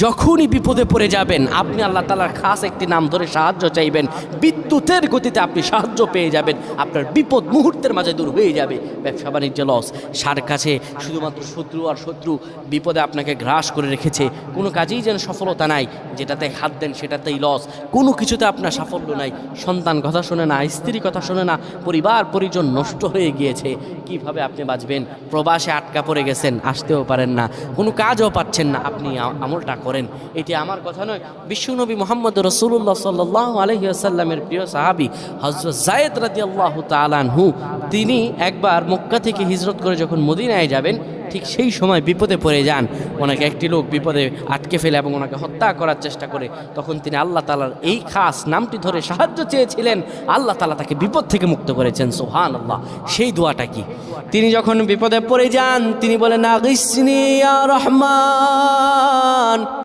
যখনই বিপদে পড়ে যাবেন আপনি আল্লাহ তাআলার খাস একটি নাম ধরে সাহায্য চাইবেন, বিদ্যুতের গতিতে আপনি সাহায্য পেয়ে যাবেন, আপনার বিপদ মুহূর্তের মাঝে দূর হয়ে যাবে। ব্যবসা বাণিজ্য লস, সার কাছে শুধুমাত্র শত্রু আর শত্রু বিপদে আপনাকে গ্রাস করে রেখেছে, কোনো কাজেই যেন সফলতা নাই, যেটাতে হাত দেন সেটাতেই লস, কোনো কিছুতে আপনার সাফল্য নাই, সন্তান কথা শোনে না, স্ত্রী কথা শোনে না, পরিবার পরিজন নষ্ট হয়ে গিয়েছে, কিভাবে আপনি বাঁচবেন? প্রবাসে আটকা পড়ে গেছেন, আসতেও পারেন না, কোনো কাজও পাচ্ছেন না, আপনি আমলটা করেন। এটি আমার কথা নয়, বিশ্বনবী মুহাম্মদ রাসূলুল্লাহ সাল্লাল্লাহু আলাইহি ওয়াসাল্লামের প্রিয় সাহাবী হযরত যায়েদ রাদিয়াল্লাহু তাআলা আনহু, তিনি একবার মক্কা থেকে হিজরত করে যখন মদিনায় যাবেন, ঠিক সেই সময় বিপদে পড়ে যান। ওনাকে একটি লোক বিপদে আটকে ফেলে এবং ওনাকে হত্যা করার চেষ্টা করে। তখন তিনি আল্লাহ তাআলার এই খাস নামটি ধরে সাহায্য চেয়েছিলেন, আল্লাহ তাআলা তাকে বিপদ থেকে মুক্ত করেছেন। সুবহানাল্লাহ। সেই দোয়াটা কি? তিনি যখন বিপদে পড়ে যান তিনি বলেন, আগিসনি ইয়া রহমান।